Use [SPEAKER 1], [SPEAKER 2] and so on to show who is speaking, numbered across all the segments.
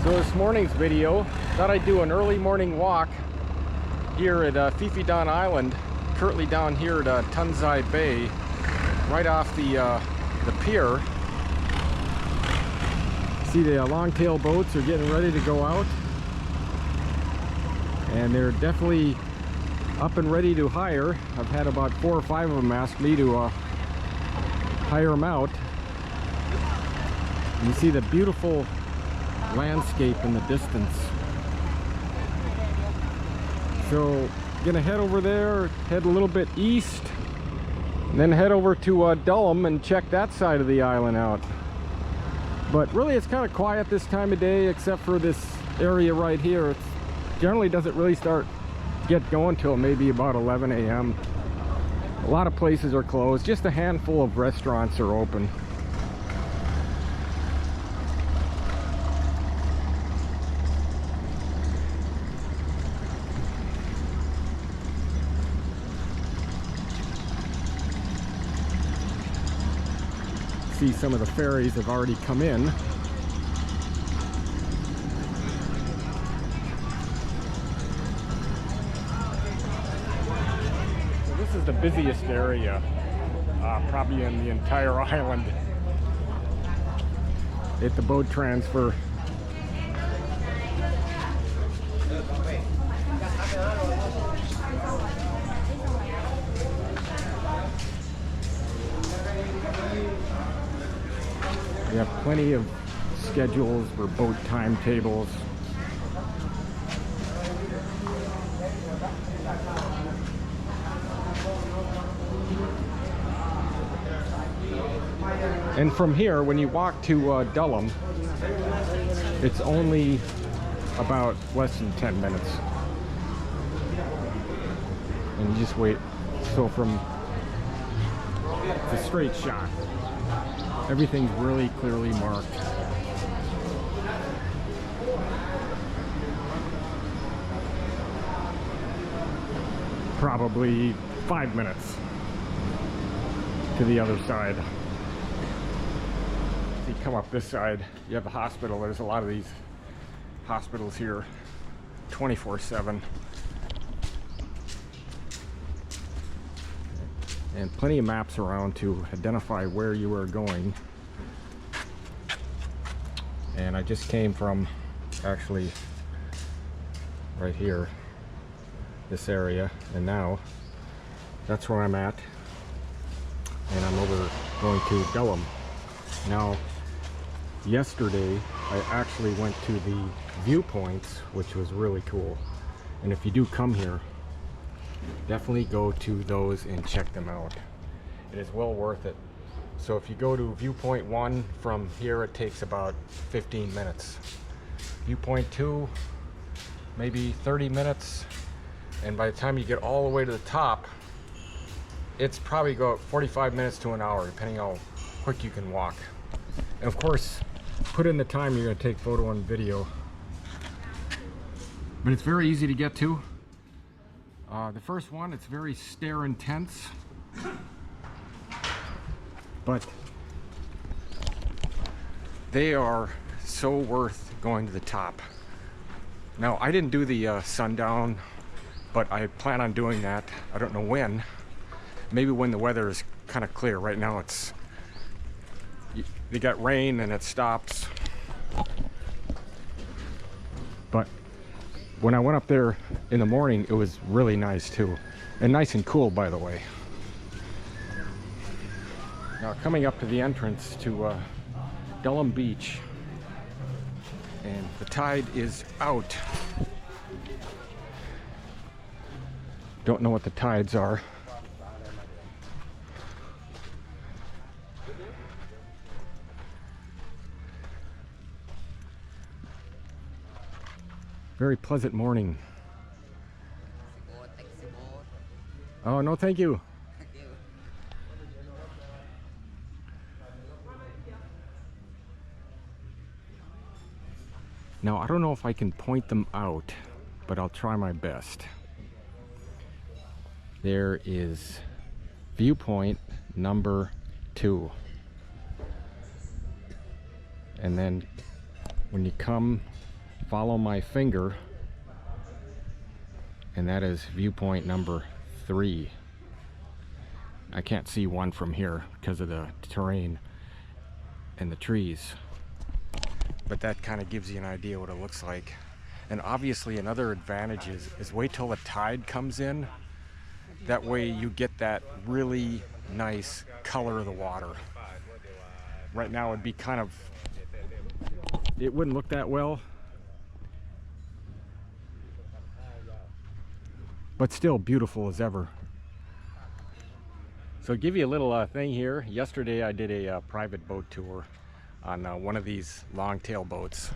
[SPEAKER 1] So this morning's video, thought I'd do an early morning walk here at Phi Phi Island, currently down here at Tonai Bay, right off the pier. See the long-tail boats are getting ready to go out, and they're definitely up and ready to hire. I've had about 4 or 5 of them ask me to hire them out. You see the beautiful landscape in the distance. So gonna head over there, head a little bit east, and then head over to Dalum and check that side of the island out. But really it's kind of quiet this time of day, except for this area right here. It generally doesn't really start get going till maybe about 11 a.m. A lot of places are closed, just a handful of restaurants are open. See, some of the ferries have already come in. So this is the busiest area, probably in the entire island, at the boat transfer. We have plenty of schedules for boat timetables. And from here, when you walk to Dalum, it's only about less than 10 minutes. And you just wait. So from, it's a straight shot. Everything's really clearly marked. Probably 5 minutes to the other side. If you come up this side, you have the hospital. There's a lot of these hospitals here 24/7. And plenty of maps around to identify where you are going. And I just came from, actually, right here, this area, and now that's where I'm at. And I'm over going to Dalum. Now, yesterday I actually went to the viewpoints, which was really cool. And if you do come here, definitely go to those and check them out. It is well worth it. So if you go to viewpoint 1 from here, it takes about 15 minutes. Viewpoint 2, maybe 30 minutes. And by the time you get all the way to the top, it's probably go 45 minutes to an hour, depending how quick you can walk. And of course, put in the time you're going to take photo and video. But it's very easy to get to. The first one, it's very stair intense, but they are so worth going to the top. Now, I didn't do the sundown, but I plan on doing that. I don't know when. Maybe when the weather is kind of clear. Right now it's, they got rain and it stops. But when I went up there in the morning, it was really nice too. And nice and cool, by the way. Now coming up to the entrance to Dalum Beach. And the tide is out. Don't know what the tides are. Very pleasant morning. Oh, no, thank you. Now, I don't know if I can point them out, but I'll try my best. There is viewpoint number 2. And then when you come follow my finger, and that is viewpoint number 3. I can't see 1 from here because of the terrain and the trees, but that kind of gives you an idea what it looks like. And obviously another advantage is wait till the tide comes in. That way you get that really nice color of the water. Right now it'd be kind of, it wouldn't look that well, but still beautiful as ever. So give you a little thing here. Yesterday I did a private boat tour on one of these long-tail boats.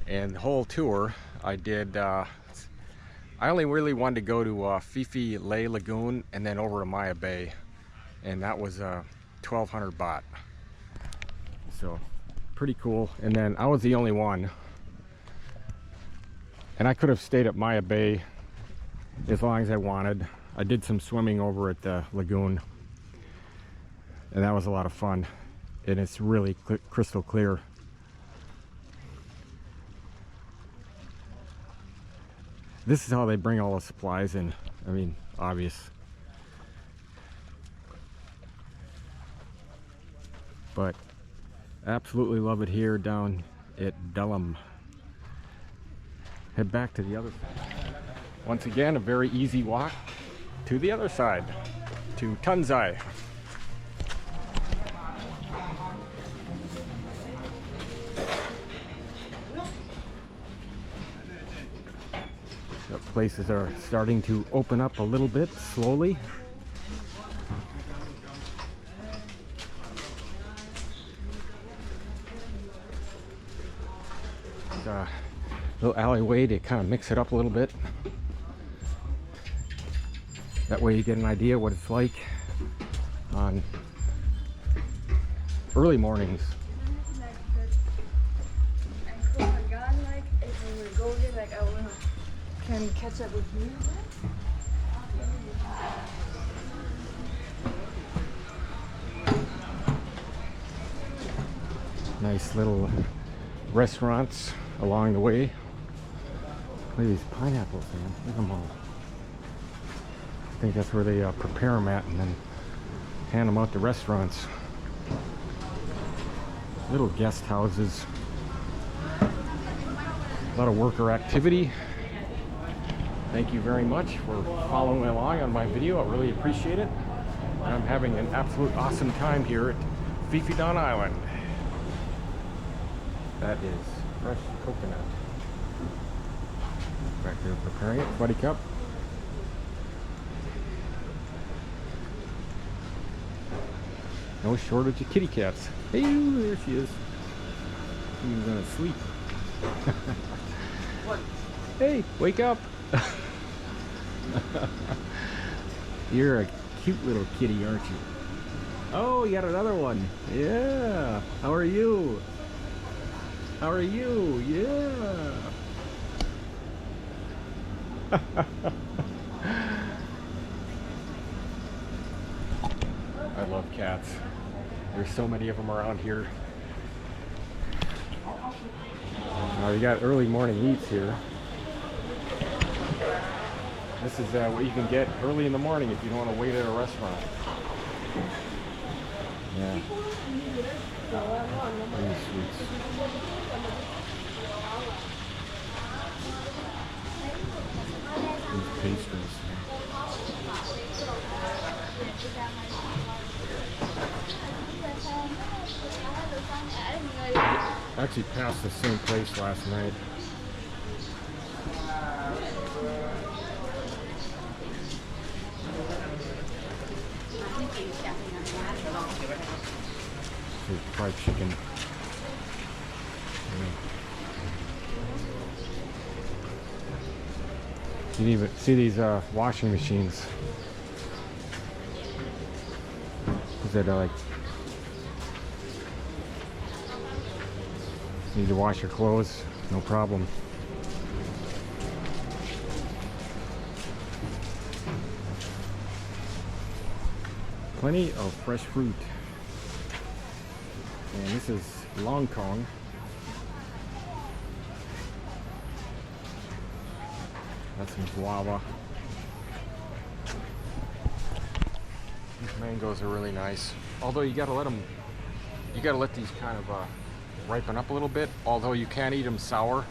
[SPEAKER 1] And the whole tour I did, I only really wanted to go to Phi Phi Lay Lagoon and then over to Maya Bay, and that was 1,200 baht. So pretty cool. And then I was the only one, and I could have stayed at Maya Bay as long as I wanted. I did some swimming over at the lagoon, and that was a lot of fun, and it's really crystal clear. This is how they bring all the supplies in. I mean, obvious. But absolutely love it here down at Dalum. Head back to the other side. Once again, a very easy walk to the other side, to Tonai. The places are starting to open up a little bit slowly. A little alleyway to kind of mix it up a little bit. That way you get an idea what it's like on early mornings.
[SPEAKER 2] Can catch up with you.
[SPEAKER 1] Nice little restaurants along the way. Look at these pineapples, man. Look at them all. I think that's where they prepare them at and then hand them out to restaurants. Little guest houses. A lot of worker activity. Thank you very much for following along on my video. I really appreciate it. And I'm having an absolute awesome time here at Phi Phi Island. That is fresh coconut. Back there preparing it. Buddy cup. No shortage of kitty cats. Hey, there she is. She was gonna sleep. Hey, wake up. You're a cute little kitty, aren't you? Oh, you got another one. Yeah. How are you? How are you? Yeah. I love cats. There's so many of them around here. Now you got early morning eats here. This is what you can get early in the morning if you don't want to wait at a restaurant. Yeah. Really sweets. These pastries. I actually passed the same place last night. Fried chicken. You can even see these washing machines. Because they're like, need to wash your clothes, no problem. Plenty of fresh fruit. And this is Long Kong. That's some guava. These mangoes are really nice. Although you gotta let these kind of ripen up a little bit. Although you can't eat them sour,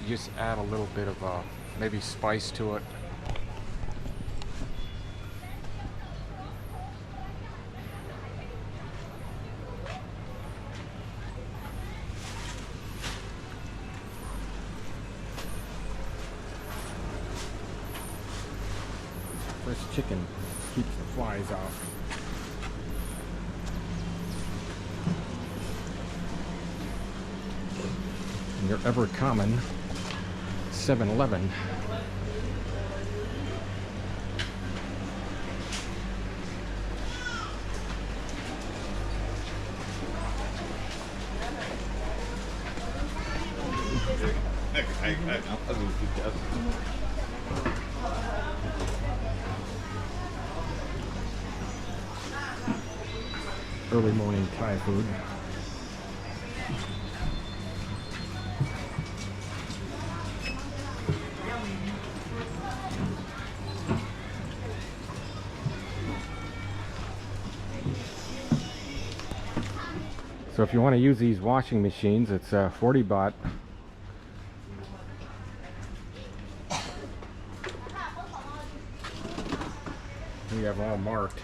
[SPEAKER 1] you just add a little bit of maybe spice to it. Fresh chicken keeps the flies off. And your ever common 7-Eleven. Early morning Thai food. So if you want to use these washing machines, it's 40 baht. We have all marked.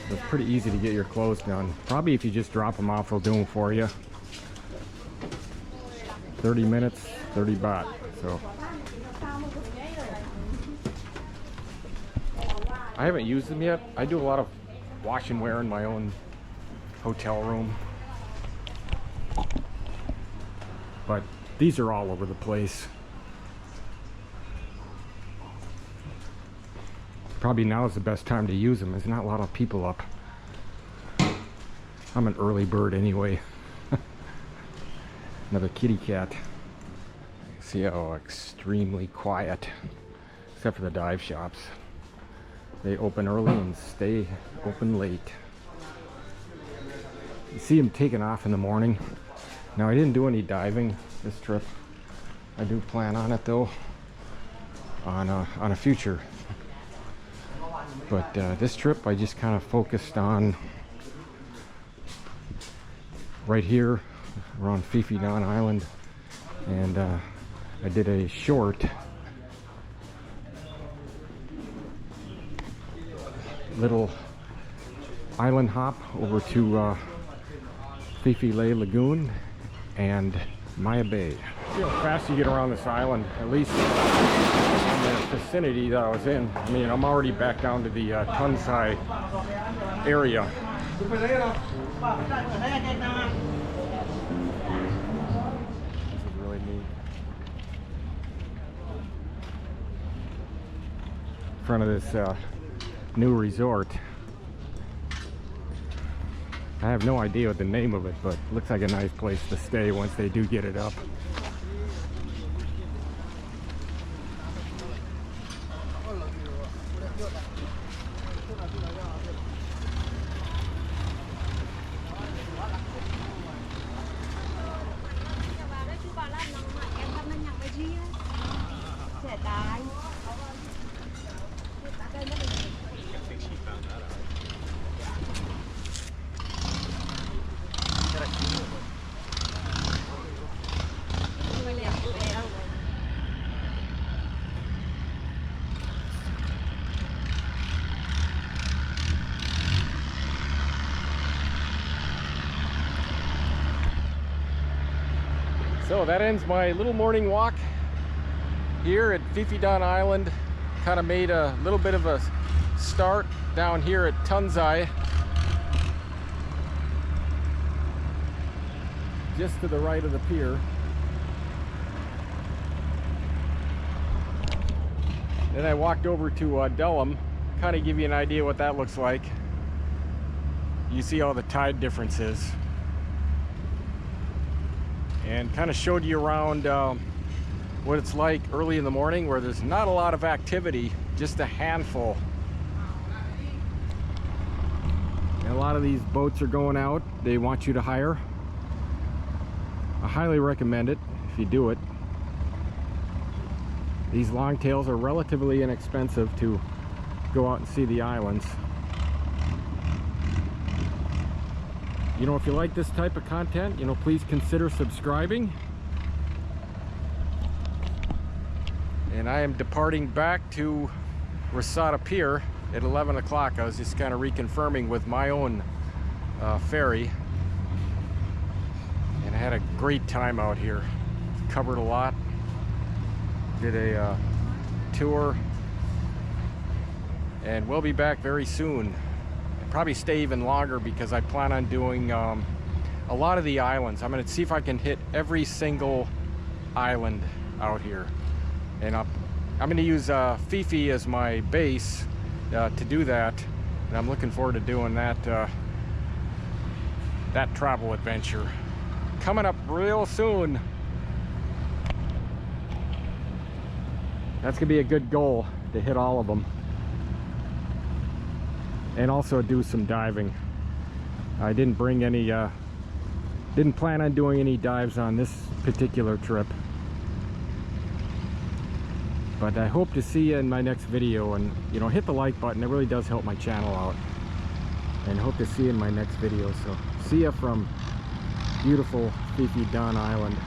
[SPEAKER 1] It's pretty easy to get your clothes done. Probably if you just drop them off, they'll do them for you. 30 minutes, 30 baht. So I haven't used them yet. I do a lot of wash and wear in my own hotel room. But these are all over the place. Probably now is the best time to use them. There's not a lot of people up. I'm an early bird anyway. Another kitty cat. See how extremely quiet, except for the dive shops. They open early and stay open late. You see them taking off in the morning. Now I didn't do any diving this trip. I do plan on it though, on a future. But this trip I just kind of focused on right here around Phi Phi Island, and I did a short little island hop over to Phi Phi Lagoon and Maya Bay. See how fast you get around this island, at least in the vicinity that I was in. I mean, I'm already back down to the Tonai area. This is really neat. In front of this new resort. I have no idea what the name of it, but it looks like a nice place to stay once they do get it up. So that ends my little morning walk here at Phi Phi Island. Kind of made a little bit of a start down here at Tonai, just to the right of the pier. Then I walked over to Dalum, kind of give you an idea what that looks like. You see all the tide differences. And kind of showed you around what it's like early in the morning where there's not a lot of activity, just a handful. And a lot of these boats are going out. They want you to hire. I highly recommend it if you do it. These longtails are relatively inexpensive to go out and see the islands. You know, if you like this type of content, you know, please consider subscribing. And I am departing back to Anti Pier at 11 o'clock. I was just kind of reconfirming with my own ferry. And I had a great time out here. Covered a lot. Did a tour. And we'll be back very soon. Probably stay even longer because I plan on doing a lot of the islands. I'm going to see if I can hit every single island out here, and I'm going to use Phi Phi as my base to do that, and I'm looking forward to doing that that travel adventure coming up real soon. That's going to be a good goal, to hit all of them. And also do some diving. I didn't bring any, didn't plan on doing any dives on this particular trip. But I hope to see you in my next video, and you know, hit the like button. It really does help my channel out. And hope to see you in my next video. So see ya from beautiful Phi Phi Island.